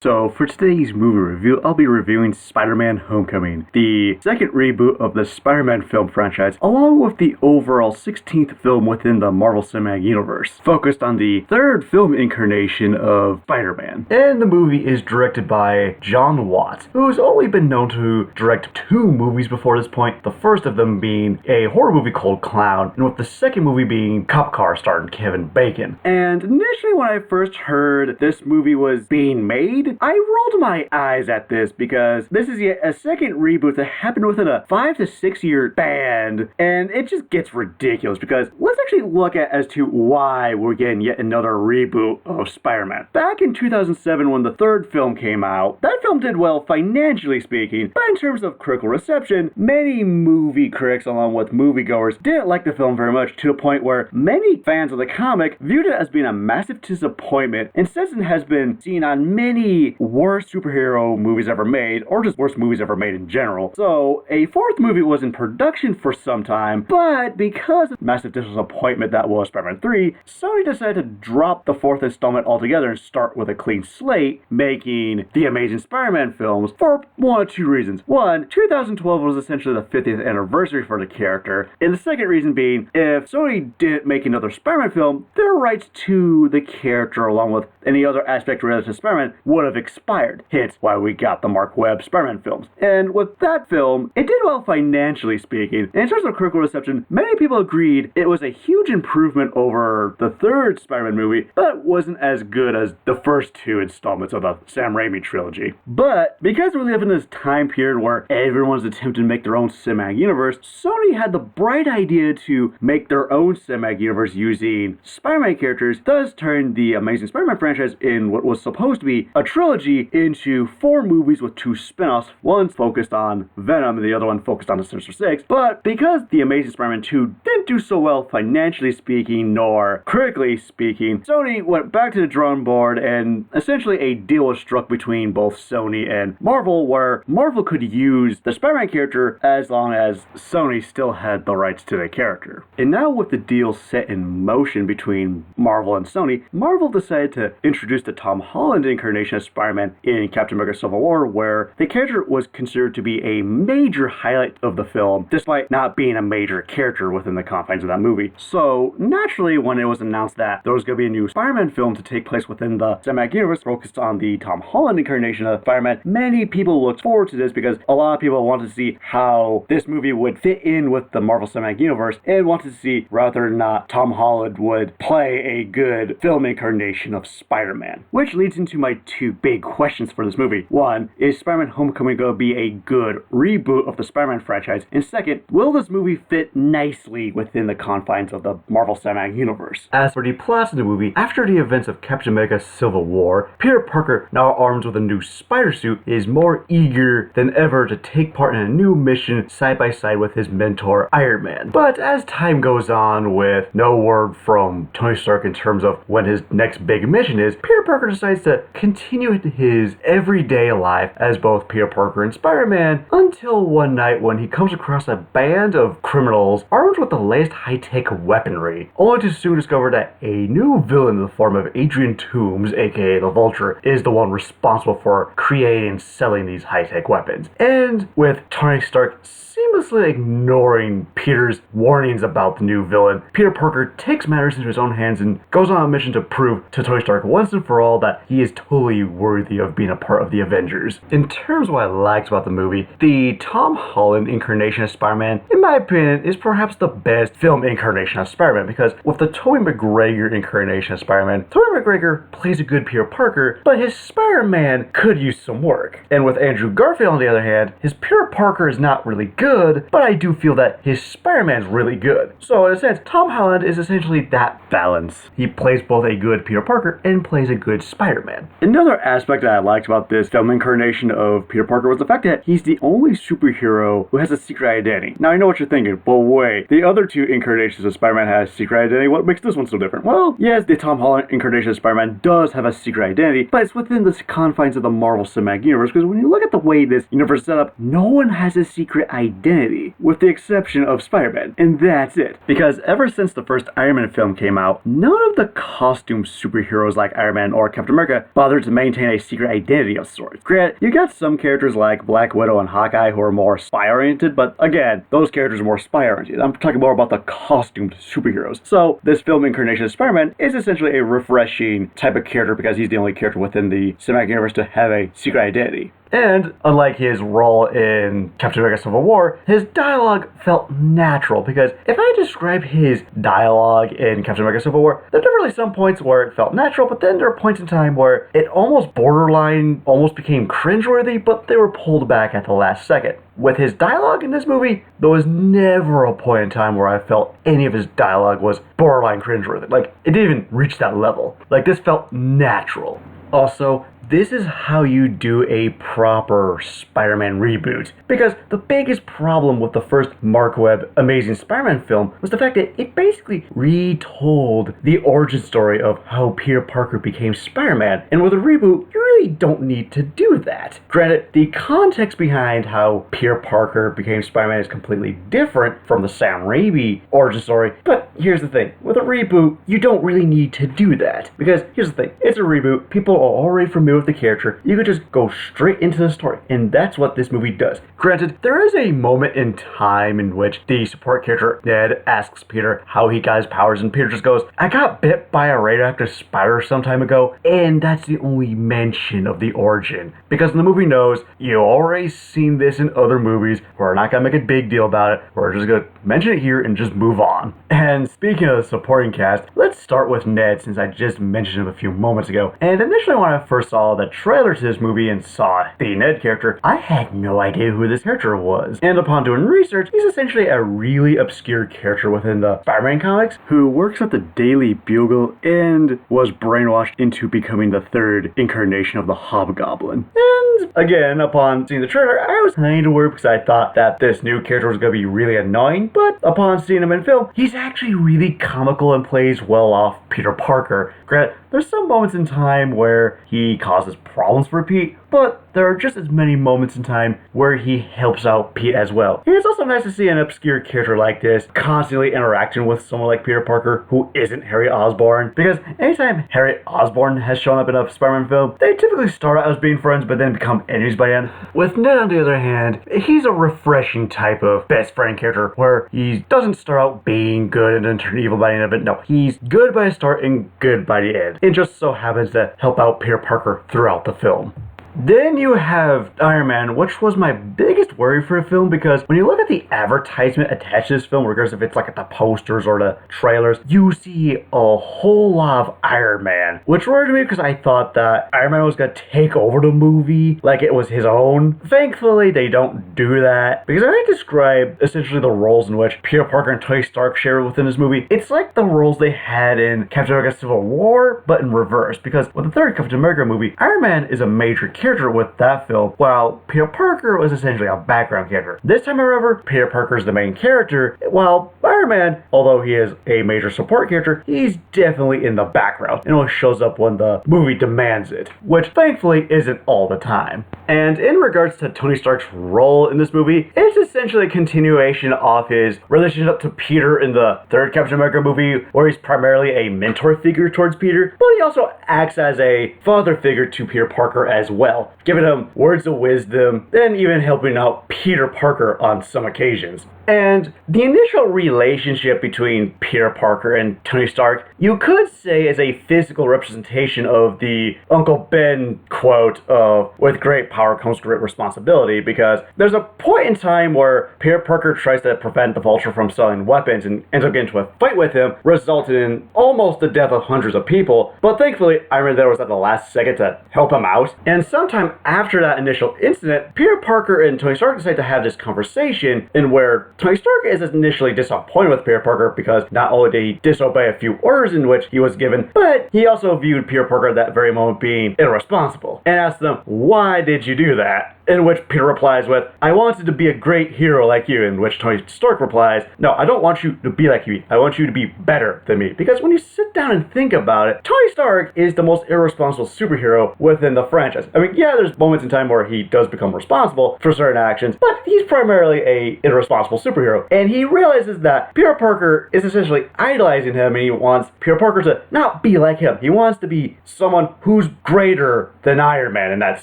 So for today's movie review, I'll be reviewing Spider-Man Homecoming, the second reboot of the Spider-Man film franchise, along with the overall 16th film within the Marvel Cinematic Universe, focused on the third film incarnation of Spider-Man. And the movie is directed by Jon Watts, who's only been known to direct 2 movies before this point, the first of them being a horror movie called Clown, and with the second movie being Cop Car starring Kevin Bacon. And initially when I first heard this movie was being made, I rolled my eyes at this because this is yet a second reboot that happened within a 5 to 6 year span, and it just gets ridiculous because let's actually look at as to why we're getting yet another reboot of Spider-Man. Back in 2007 when the third film came out, that film did well financially speaking, but in terms of critical reception, many movie critics along with moviegoers didn't like the film very much, to the point where many fans of the comic viewed it as being a massive disappointment, and since it has been seen on many worst superhero movies ever made, or just worst movies ever made in general. So a fourth movie was in production for some time, but because of the massive disappointment that was Spider-Man 3, Sony decided to drop the fourth installment altogether and start with a clean slate, making the Amazing Spider-Man films for one of 2 reasons. One, 2012 was essentially the 50th anniversary for the character, and the second reason being, if Sony didn't make another Spider-Man film, their rights to the character along with any other aspect related to Spider-Man would have expired, hence why we got the Mark Webb Spider-Man films. And with that film, it did well financially speaking, and in terms of critical reception, many people agreed it was a huge improvement over the third Spider-Man movie, but wasn't as good as the first 2 installments of the Sam Raimi trilogy. But because we live in this time period where everyone's attempting to make their own cinematic universe, Sony had the bright idea to make their own cinematic universe using Spider-Man characters, thus turning the Amazing Spider-Man franchise in what was supposed to be a trilogy into 4 movies with 2 spin-offs, one focused on Venom and the other one focused on the Sinister Six. But because The Amazing Spider-Man 2 didn't do so well financially speaking nor critically speaking, Sony went back to the drawing board, and essentially a deal was struck between both Sony and Marvel where Marvel could use the Spider-Man character as long as Sony still had the rights to the character. And now with the deal set in motion between Marvel and Sony, Marvel decided to introduce the Tom Holland incarnation of Spider-Man in Captain America Civil War, where the character was considered to be a major highlight of the film, despite not being a major character within the confines of that movie. So naturally, when it was announced that there was going to be a new Spider-Man film to take place within the cinematic universe focused on the Tom Holland incarnation of Spider-Man, many people looked forward to this because a lot of people wanted to see how this movie would fit in with the Marvel Cinematic Universe and wanted to see whether or not Tom Holland would play a good film incarnation of Spider-Man. Which leads into my 2 big questions for this movie. One, is Spider-Man Homecoming going to be a good reboot of the Spider-Man franchise? And second, will this movie fit nicely within the confines of the Marvel Cinematic Universe? As for the plot of the movie, after the events of Captain America Civil War, Peter Parker, now armed with a new spider suit, is more eager than ever to take part in a new mission side by side with his mentor Iron Man. But as time goes on with no word from Tony Stark in terms of when his next big mission is, Peter Parker decides to continue his everyday life as both Peter Parker and Spider-Man until one night when he comes across a band of criminals armed with the latest high-tech weaponry, only to soon discover that a new villain in the form of Adrian Toomes, aka the Vulture, is the one responsible for creating and selling these high-tech weapons. And with Tony Stark seamlessly ignoring Peter's warnings about the new villain, Peter Parker takes matters into his own hands and goes on a mission to prove to Tony Stark once and for all that he is totally worthy of being a part of the Avengers. In terms of what I liked about the movie, the Tom Holland incarnation of Spider-Man, in my opinion, is perhaps the best film incarnation of Spider-Man, because with the Tobey Maguire incarnation of Spider-Man, Tobey Maguire plays a good Peter Parker, but his Spider-Man could use some work. And with Andrew Garfield on the other hand, his Peter Parker is not really good, but I do feel that his Spider-Man is really good. So in a sense, Tom Holland is essentially that balance. He plays both a good Peter Parker and plays a good Spider-Man. Another aspect that I liked about this film incarnation of Peter Parker was the fact that he's the only superhero who has a secret identity. Now I know what you're thinking, but wait, the other 2 incarnations of Spider-Man has secret identity. What makes this one so different? Well, yes, the Tom Holland incarnation of Spider-Man does have a secret identity, but it's within the confines of the Marvel Cinematic Universe, because when you look at the way this universe is set up, no one has a secret identity identity, with the exception of Spider-Man, and that's it. Because ever since the first Iron Man film came out, none of the costume superheroes like Iron Man or Captain America bothered to maintain a secret identity of sorts. Granted, you got some characters like Black Widow and Hawkeye who are more spy-oriented, but again, those characters are more spy-oriented. I'm talking more about the costumed superheroes. So this film incarnation of Spider-Man is essentially a refreshing type of character because he's the only character within the cinematic universe to have a secret identity. And unlike his role in Captain America Civil War, his dialogue felt natural because if I describe his dialogue in Captain America Civil War, there are definitely some points where it felt natural, but then there are points in time where it almost almost became cringeworthy, but they were pulled back at the last second. With his dialogue in this movie, there was never a point in time where I felt any of his dialogue was borderline cringeworthy. Like, it didn't even reach that level. Like, this felt natural. Also, this is how you do a proper Spider-Man reboot. Because the biggest problem with the first Mark Webb Amazing Spider-Man film was the fact that it basically retold the origin story of how Peter Parker became Spider-Man. And with a reboot, you really don't need to do that. Granted, the context behind how Peter Parker became Spider-Man is completely different from the Sam Raimi origin story. But here's the thing, with a reboot, you don't really need to do that. Because here's the thing, it's a reboot, people are already familiar with the character, you could just go straight into the story, and that's what this movie does. Granted, there is a moment in time in which the support character Ned asks Peter how he got his powers, and Peter just goes, "I got bit by a radioactive spider some time ago," and that's the only mention of the origin. Because the movie knows you already seen this in other movies, we're not gonna make a big deal about it, we're just gonna mention it here and just move on. And speaking of the supporting cast, let's start with Ned since I just mentioned him a few moments ago. And initially when I first saw the trailer to this movie and saw the Ned character, I had no idea who this character was. And upon doing research, he's essentially a really obscure character within the Spider-Man comics who works at the Daily Bugle and was brainwashed into becoming the third incarnation of the Hobgoblin. And again, upon seeing the trailer, I was kind of worried because I thought that this new character was going to be really annoying, but upon seeing him in film, he's actually really comical and plays well off Peter Parker. Granted, there's some moments in time where he causes problems for Pete, but there are just as many moments in time where he helps out Pete as well. And it's also nice to see an obscure character like this constantly interacting with someone like Peter Parker who isn't Harry Osborn, because anytime Harry Osborn has shown up in a Spider-Man film, they typically start out as being friends but then become enemies by the end. With Ned, on the other hand, he's a refreshing type of best friend character where he doesn't start out being good and then turn evil by the end of it. No, he's good by the start and good by the end. It just so happens to help out Peter Parker throughout the film. Then you have Iron Man, which was my biggest worry for the film because when you look at the advertisement attached to this film, regardless if it's like at the posters or the trailers, you see a whole lot of Iron Man, which worried me because I thought that Iron Man was going to take over the movie like it was his own. Thankfully, they don't do that because I describe essentially the roles in which Peter Parker and Tony Stark share within this movie. It's like the roles they had in Captain America Civil War, but in reverse, because with the third Captain America movie, Iron Man is a major character with that film, while Peter Parker was essentially a background character. This time, however, Peter Parker is the main character, while Iron Man, although he is a major support character, he's definitely in the background and only shows up when the movie demands it, which thankfully isn't all the time. And in regards to Tony Stark's role in this movie, it's essentially a continuation of his relationship to Peter in the third Captain America movie, where he's primarily a mentor figure towards Peter, but he also acts as a father figure to Peter Parker as well, giving him words of wisdom and even helping out Peter Parker on some occasions. And the initial relationship between Peter Parker and Tony Stark, you could say is a physical representation of the Uncle Ben quote of "with great power comes great responsibility," because there's a point in time where Peter Parker tries to prevent the Vulture from selling weapons and ends up getting into a fight with him, resulting in almost the death of hundreds of people, but thankfully Iron Man there was at the last second to help him out. And sometime after that initial incident, Peter Parker and Tony Stark decide to have this conversation in where Tony Stark is initially disappointed with Peter Parker because not only did he disobey a few orders in which he was given, but he also viewed Peter Parker at that very moment being irresponsible and asked them, "Why did you do that?" In which Peter replies with, I wanted to be a great hero like you, in which Tony Stark replies, no, I don't want you to be like me. I want you to be better than me. Because when you sit down and think about it, Tony Stark is the most irresponsible superhero within the franchise. I mean, yeah, there's moments in time where he does become responsible for certain actions, but he's primarily a irresponsible superhero. And he realizes that Peter Parker is essentially idolizing him, and he wants Peter Parker to not be like him. He wants to be someone who's greater than Iron Man in that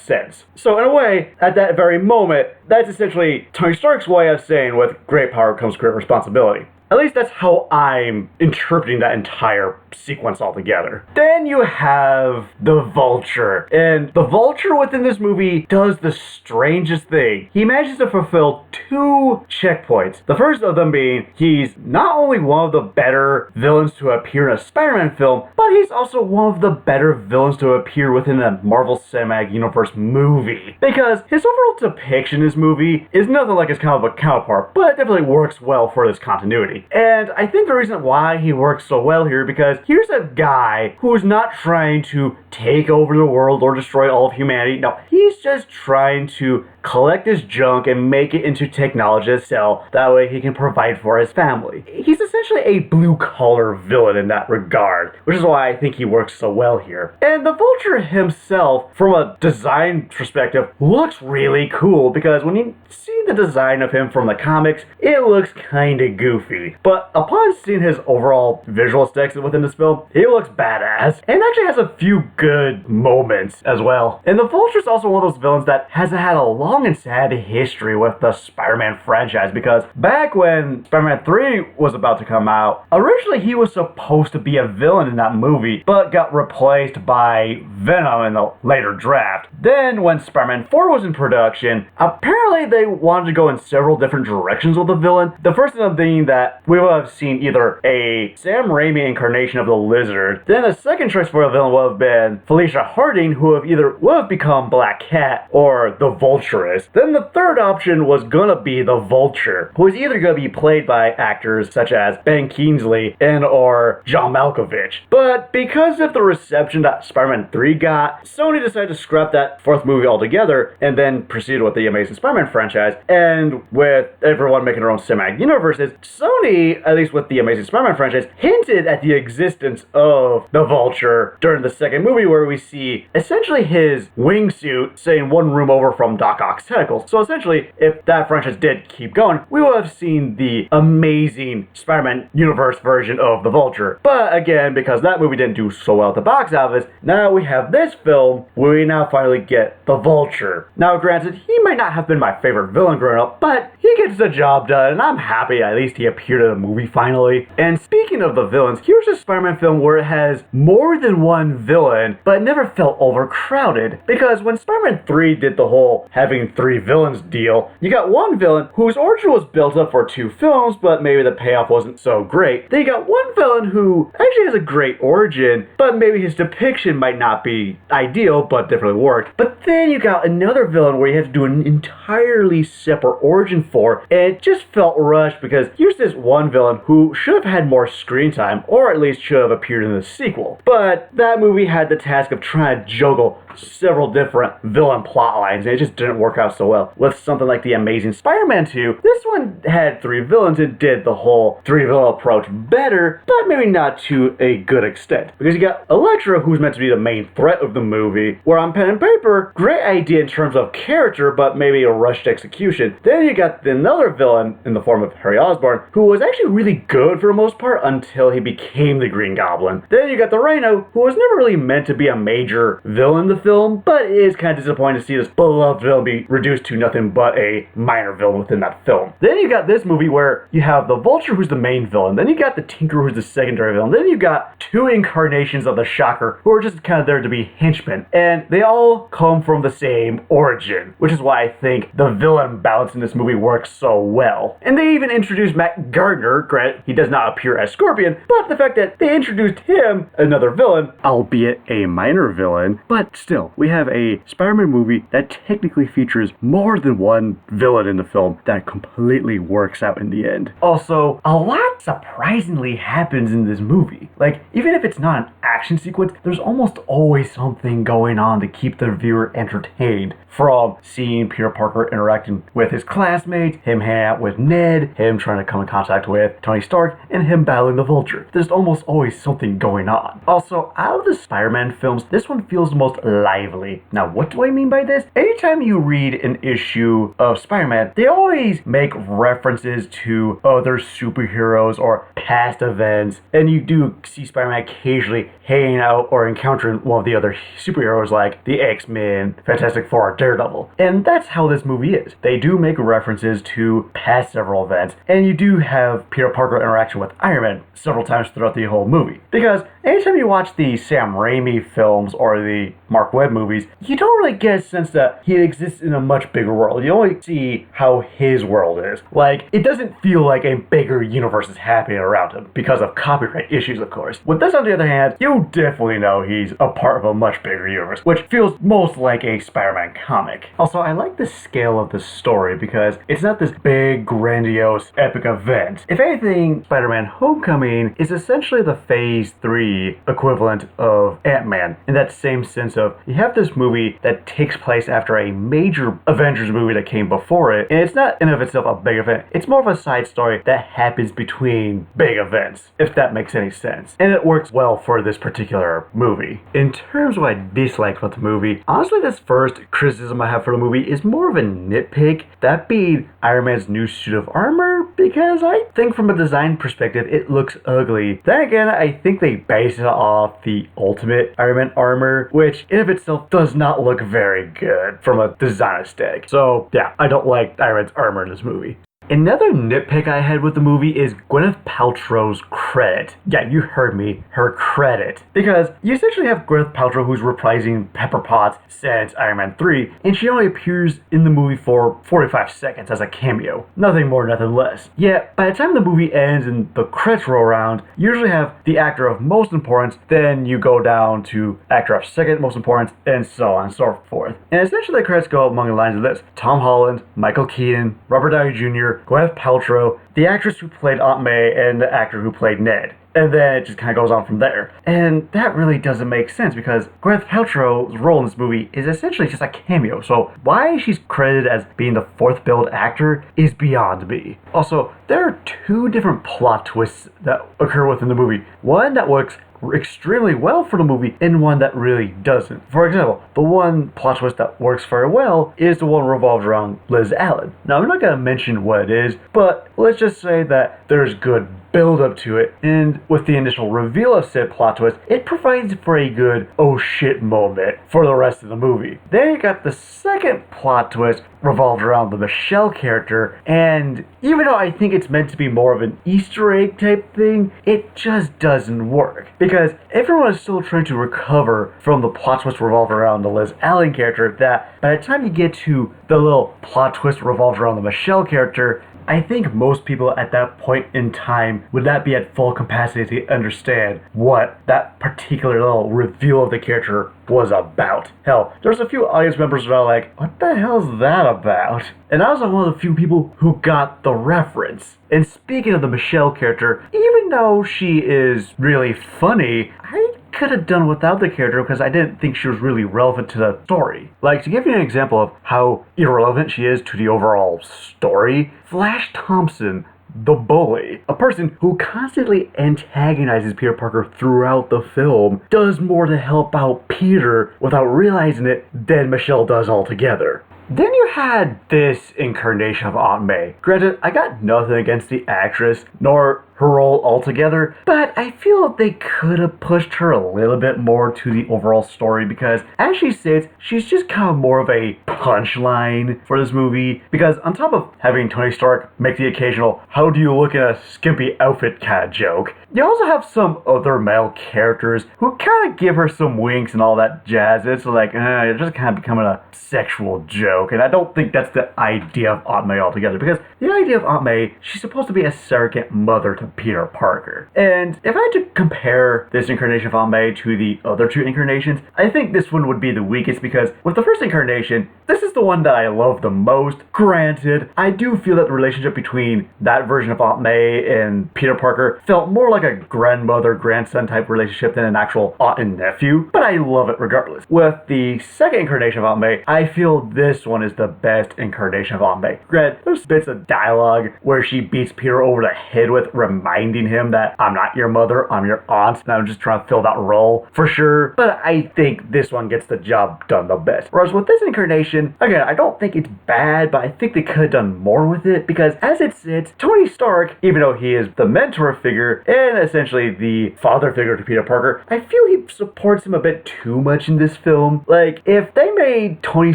sense. So in a way, at that very moment, that's essentially Tony Stark's way of saying with great power comes great responsibility. At least that's how I'm interpreting that entire sequence altogether. Then you have the Vulture. And the Vulture within this movie does the strangest thing. He manages to fulfill 2 checkpoints. The first of them being, he's not only one of the better villains to appear in a Spider-Man film, but he's also one of the better villains to appear within a Marvel Cinematic Universe movie. Because his overall depiction in this movie is nothing like his comic book counterpart, but it definitely works well for this continuity. And I think the reason why he works so well here, because here's a guy who's not trying to take over the world or destroy all of humanity. No, he's just trying to collect his junk and make it into technology to sell. That way he can provide for his family. He's essentially a blue-collar villain in that regard, which is why I think he works so well here. And the Vulture himself, from a design perspective, looks really cool, because when you see the design of him from the comics, it looks kinda goofy. But upon seeing his overall visual aesthetics within this film, he looks badass, and actually has a few good moments as well. And the Vulture's also one of those villains that has had a long and sad history with the Spider-Man franchise, because back when Spider-Man 3 was about to come out, originally he was supposed to be a villain in that movie, but got replaced by Venom in the later draft. Then when Spider-Man 4 was in production, apparently they wanted to go in several different directions with the villain. The first of them being that we would have seen either a Sam Raimi incarnation of the Lizard, then the second choice for a villain would have been Felicia Harding, who would have become Black Cat or the Vulture. Then the third option was gonna be the Vulture, who is either gonna be played by actors such as Ben Kingsley and or John Malkovich. But because of the reception that Spider-Man 3 got, Sony decided to scrap that 4th movie altogether and then proceed with the Amazing Spider-Man franchise. And with everyone making their own cinematic universes, Sony, at least with the Amazing Spider-Man franchise, hinted at the existence of the Vulture during the second movie, where we see essentially his wingsuit sitting one room over from Doc Ock's tentacles. So essentially, if that franchise did keep going, we would have seen the Amazing Spider-Man universe version of the Vulture. But again, because that movie didn't do so well at the box office, now we have this film where we now finally get the Vulture. Now granted, he might not have been my favorite villain growing up, but he gets the job done, and I'm happy at least he appeared in a movie finally. And speaking of the villains, here's a Spider-Man film where it has more than one villain, but it never felt overcrowded. Because when Spider-Man 3 did the whole having 3 villains deal, you got one villain whose origin was built up for 2 films, but maybe the payoff wasn't so great. Then you got one villain who actually has a great origin, but maybe his depiction might not be ideal, but definitely worked. But then you got another villain where you have to do an entirely separate origin for, and it just felt rushed, because here's this one villain who should have had more screen time, or at least should have appeared in the sequel. But that movie had the task of trying to juggle several different villain plot lines, and it just didn't work out so well. With something like The Amazing Spider-Man 2, this one had 3 villains and did the whole 3-villain approach better, but maybe not to a good extent. Because you got Elektra, who's meant to be the main threat of the movie, where on pen and paper, great idea in terms of character, but maybe a rushed execution. Then you got another villain in the form of Harry Osborn, who was actually really good for the most part until he became the Green Goblin. Then you got the Rhino, who was never really meant to be a major villain in the film, but it is kind of disappointing to see this beloved villain be reduced to nothing but a minor villain within that film. Then you got this movie where you have the Vulture, who's the main villain, then you got the Tinker, who's the secondary villain, then you got 2 incarnations of the Shocker, who are just kind of there to be henchmen, and they all come from the same origin, which is why I think the villain balance in this movie works so well. And they even introduced Matt Gardner. Granted, he does not appear as Scorpion, but the fact that they introduced him, another villain, albeit a minor villain, but still, we have a Spider-Man movie that technically features more than one villain in the film that completely works out in the end. Also, a lot surprisingly happens in this movie. Like, even if it's not an action sequence, there's almost always something going on to keep the viewer entertained. From seeing Peter Parker interacting with his classmates, him hanging out with Ned, him trying to come in contact with Tony Stark, and him battling the Vulture. There's almost always something going on. Also, out of the Spider-Man films, this one feels the most lively. Now, what do I mean by this? Anytime you read an issue of Spider-Man, they always make references to other superheroes or past events, and you do see Spider-Man occasionally hanging out or encountering one of the other superheroes like the X-Men, Fantastic Four, Daredevil. And that's how this movie is. They do make references to past several events, and you do have Peter Parker interaction with Iron Man several times throughout the whole movie. Because anytime you watch the Sam Raimi films or the Mark Webb movies, you don't really get a sense that he exists in a much bigger world. You only see how his world is. Like, it doesn't feel like a bigger universe is happening around him because of copyright issues, of course. With this, on the other hand, you definitely know he's a part of a much bigger universe, which feels most like a Spider-Man comic. Also, I like the scale of the story because it's not this big, grandiose, epic event. If anything, Spider-Man Homecoming is essentially the Phase 3 equivalent of Ant-Man, in that same sense of you have this movie that takes place after a major Avengers movie that came before it, and it's not in and of itself a big event. It's more of a side story that happens between big events, if that makes any sense. And it works well for this particular movie. In terms of what I dislike about the movie, honestly, this first criticism I have for the movie is more of a nitpick, that being Iron Man's new suit of armor, because I think from a design perspective, it looks ugly. Then again, I think they base it off the Ultimate Iron Man armor, which in of itself does not look very good from a design aesthetic. So yeah, I don't like Iron Man's armor in this movie. Another nitpick I had with the movie is Gwyneth Paltrow's credit. Yeah, you heard me, her credit. Because you essentially have Gwyneth Paltrow who's reprising Pepper Potts since Iron Man 3, and she only appears in the movie for 45 seconds as a cameo. Nothing more, nothing less. Yet, by the time the movie ends and the credits roll around, you usually have the actor of most importance, then you go down to actor of second most importance, and so on and so forth. And essentially the credits go among the lines of this: Tom Holland, Michael Keaton, Robert Downey Jr., Gwyneth Paltrow, the actress who played Aunt May, and the actor who played Ned. And then it just kind of goes on from there. And that really doesn't make sense because Gwyneth Paltrow's role in this movie is essentially just a cameo. So why she's credited as being the fourth billed actor is beyond me. Also, there are two different plot twists that occur within the movie. One that works extremely well for the movie and one that really doesn't. For example, the one plot twist that works very well is the one revolved around Liz Allen. Now, I'm not going to mention what it is, but let's just say that there's good build up to it, and with the initial reveal of said plot twist, it provides for a good oh shit moment for the rest of the movie. Then you got the second plot twist revolved around the Michelle character, and even though I think it's meant to be more of an Easter egg type thing, it just doesn't work. Because everyone is still trying to recover from the plot twist revolved around the Liz Allen character, that by the time you get to the little plot twist revolved around the Michelle character, I think most people at that point in time would not be at full capacity to understand what that particular little reveal of the character was about. Hell, there's a few audience members that are like, what the hell's that about? And I was one of the few people who got the reference. And speaking of the Michelle character, even though she is really funny, I could have done without the character because I didn't think she was really relevant to the story. Like, to give you an example of how irrelevant she is to the overall story, Flash Thompson, the bully, a person who constantly antagonizes Peter Parker throughout the film, does more to help out Peter without realizing it than Michelle does altogether. Then you had this incarnation of Aunt May. Granted, I got nothing against the actress, nor her role altogether, but I feel they could have pushed her a little bit more to the overall story because, as she sits, she's just kind of more of a punchline for this movie. Because on top of having Tony Stark make the occasional "how do you look in a skimpy outfit" kind of joke, you also have some other male characters who kind of give her some winks and all that jazz. It's like, it's just kind of becoming a sexual joke, and I don't think that's the idea of Aunt May altogether, because the idea of Aunt May, she's supposed to be a surrogate mother to of Peter Parker. And if I had to compare this incarnation of Aunt May to the other two incarnations, I think this one would be the weakest because with the first incarnation, this is the one that I love the most. Granted, I do feel that the relationship between that version of Aunt May and Peter Parker felt more like a grandmother-grandson type relationship than an actual aunt and nephew, but I love it regardless. With the second incarnation of Aunt May, I feel this one is the best incarnation of Aunt May. Granted, there's bits of dialogue where she beats Peter over the head with, reminding him that I'm not your mother, I'm your aunt, and I'm just trying to fill that role for sure, but I think this one gets the job done the best. Whereas with this incarnation, again, I don't think it's bad, but I think they could have done more with it because as it sits, Tony Stark, even though he is the mentor figure and essentially the father figure to Peter Parker, I feel he supports him a bit too much in this film. Like, if they made Tony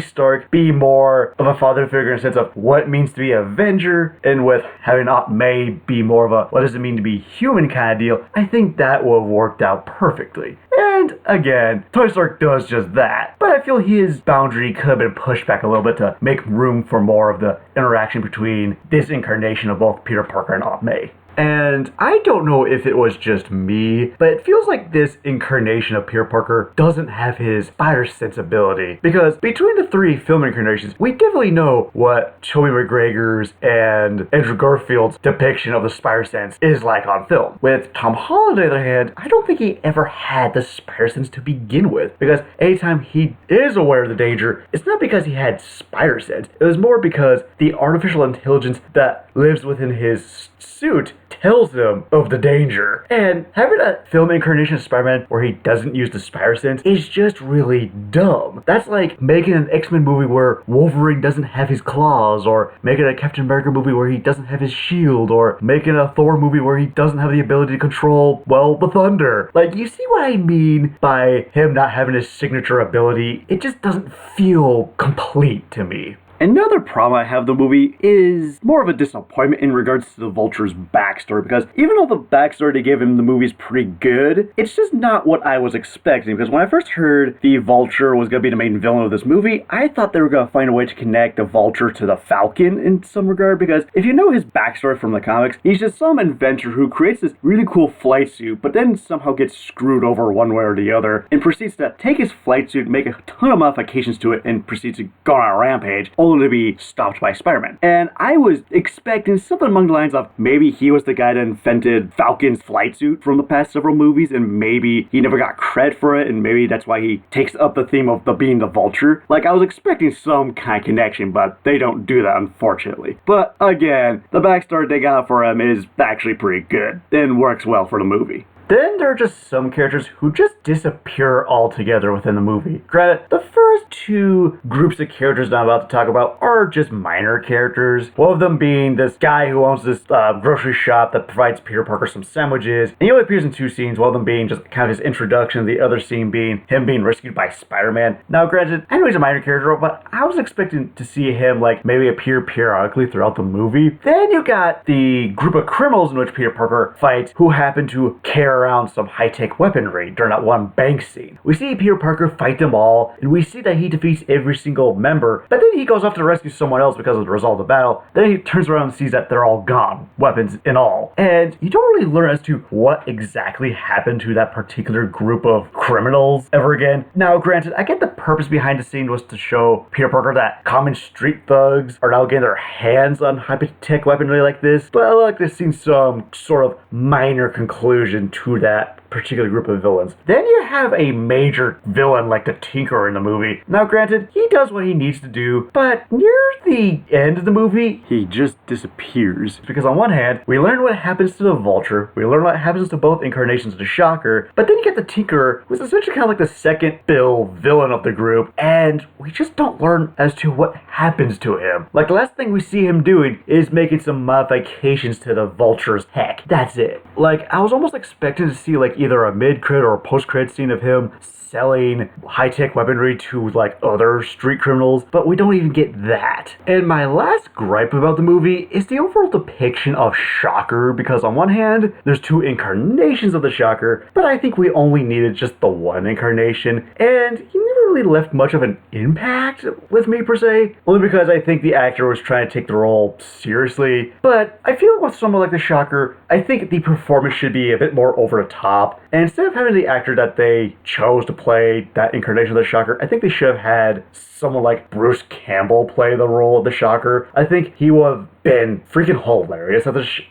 Stark be more of a father figure in the sense of what it means to be an Avenger, and with having Aunt May be more of a what does it mean to be human kind of deal, I think that would have worked out perfectly. And again, Tony Stark does just that, but I feel his boundary could have been pushed back a little bit to make room for more of the interaction between this incarnation of both Peter Parker and Aunt May. And I don't know if it was just me, but it feels like this incarnation of Peter Parker doesn't have his spider sensibility. Because between the three film incarnations, we definitely know what Tobey Maguire's and Andrew Garfield's depiction of the spider sense is like on film. With Tom Holland, on the other hand, I don't think he ever had the spider sense to begin with. Because anytime he is aware of the danger, it's not because he had spider sense. It was more because the artificial intelligence that lives within his suit tells him of the danger. And having a film incarnation of Spider-Man where he doesn't use the spider sense is just really dumb. That's like making an X-Men movie where Wolverine doesn't have his claws, or making a Captain America movie where he doesn't have his shield, or making a Thor movie where he doesn't have the ability to control, well, the thunder. Like, you see what I mean by him not having his signature ability? It just doesn't feel complete to me. Another problem I have with the movie is more of a disappointment in regards to the Vulture's backstory, because even though the backstory they gave him in the movie is pretty good, it's just not what I was expecting. Because when I first heard the Vulture was going to be the main villain of this movie, I thought they were going to find a way to connect the Vulture to the Falcon in some regard, because if you know his backstory from the comics, he's just some inventor who creates this really cool flight suit, but then somehow gets screwed over one way or the other, and proceeds to take his flight suit, make a ton of modifications to it, and proceeds to go on a rampage, only to be stopped by Spider-Man. And I was expecting something along the lines of maybe he was the guy that invented Falcon's flight suit from the past several movies, and maybe he never got credit for it, and maybe that's why he takes up the theme of being the Vulture. Like, I was expecting some kind of connection, but they don't do that, unfortunately. But again, the backstory they got for him is actually pretty good and works well for the movie. Then there are just some characters who just disappear altogether within the movie. Granted, the first two groups of characters that I'm about to talk about are just minor characters. One of them being this guy who owns this grocery shop that provides Peter Parker some sandwiches. And he only appears in two scenes, one of them being just kind of his introduction, the other scene being him being rescued by Spider-Man. Now granted, I know he's a minor character, but I was expecting to see him like maybe appear periodically throughout the movie. Then you got the group of criminals in which Peter Parker fights who happen to carry around some high-tech weaponry during that one bank scene. We see Peter Parker fight them all, and we see that he defeats every single member, but then he goes off to rescue someone else because of the result of the battle. Then he turns around and sees that they're all gone, weapons and all. And you don't really learn as to what exactly happened to that particular group of criminals ever again. Now granted, I get the purpose behind the scene was to show Peter Parker that common street thugs are now getting their hands on high-tech weaponry like this, but I like to see some sort of minor conclusion to that particular group of villains. Then you have a major villain like the Tinkerer in the movie. Now granted, he does what he needs to do, but near the end of the movie, he just disappears. Because on one hand, we learn what happens to the Vulture, we learn what happens to both incarnations of the Shocker, but then you get the Tinkerer, who's essentially kind of like the second bill villain of the group, and we just don't learn as to what happens to him. Like, the last thing we see him doing is making some modifications to the Vulture's tech. That's it. Like, I was almost expecting to see like like either a mid-credit or a post-credit scene of him selling high-tech weaponry to like other street criminals, but we don't even get that. And my last gripe about the movie is the overall depiction of Shocker, because on one hand, there's two incarnations of the Shocker, but I think we only needed just the one incarnation, and he never really left much of an impact with me per se, only because I think the actor was trying to take the role seriously. But I feel with someone like the Shocker, I think the performance should be a bit more over the top, and instead of having the actor that they chose to play that incarnation of the Shocker, I think they should have had someone like Bruce Campbell play the role of the Shocker. I think he would have been freaking hilarious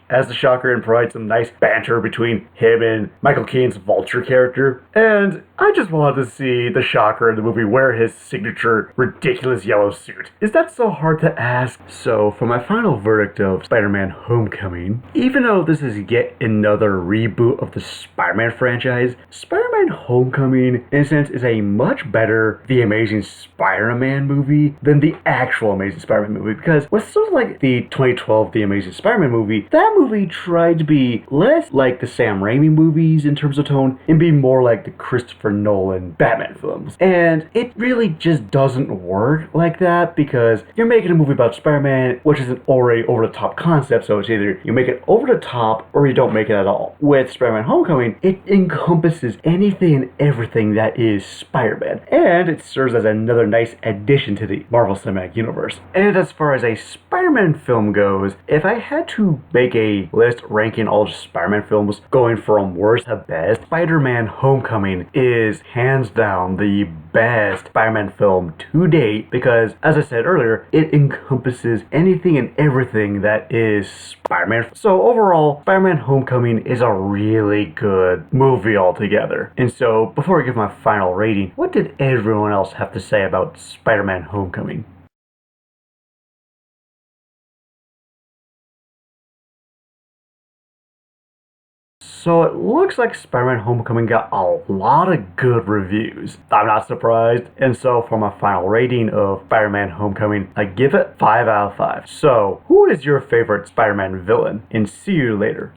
as the Shocker and provide some nice banter between him and Michael Keaton's Vulture character. And I just wanted to see the Shocker in the movie wear his signature ridiculous yellow suit. Is that so hard to ask? So for my final verdict of Spider-Man Homecoming, even though this is yet another reboot of the Spider-Man franchise, Spider-Man Homecoming in a sense is a much better The Amazing Spider-Man movie than the actual Amazing Spider-Man movie, because with something like the 2012 The Amazing Spider-Man movie, that movie tried to be less like the Sam Raimi movies in terms of tone and be more like the Christopher Nolan Batman films. And it really just doesn't work like that, because you're making a movie about Spider-Man, which is an already over-the-top concept, so it's either you make it over the top or you don't make it at all. With Spider-Man Homecoming, it encompasses anything and everything that is Spider-Man, and it serves as another nice addition to the Marvel Cinematic Universe. And as far as a Spider-Man film goes, if I had to make a list ranking all Spider-Man films going from worst to best, Spider-Man Homecoming is hands down the best Spider-Man film to date, because as I said earlier, it encompasses anything and everything that is Spider-Man. So overall, Spider-Man Homecoming is a really good movie altogether. And so before I give my final rating, what did everyone else have to say about Spider-Man Homecoming? So it looks like Spider-Man Homecoming got a lot of good reviews. I'm not surprised. And so for my final rating of Spider-Man Homecoming, I give it 5 out of 5. So who is your favorite Spider-Man villain? And see you later.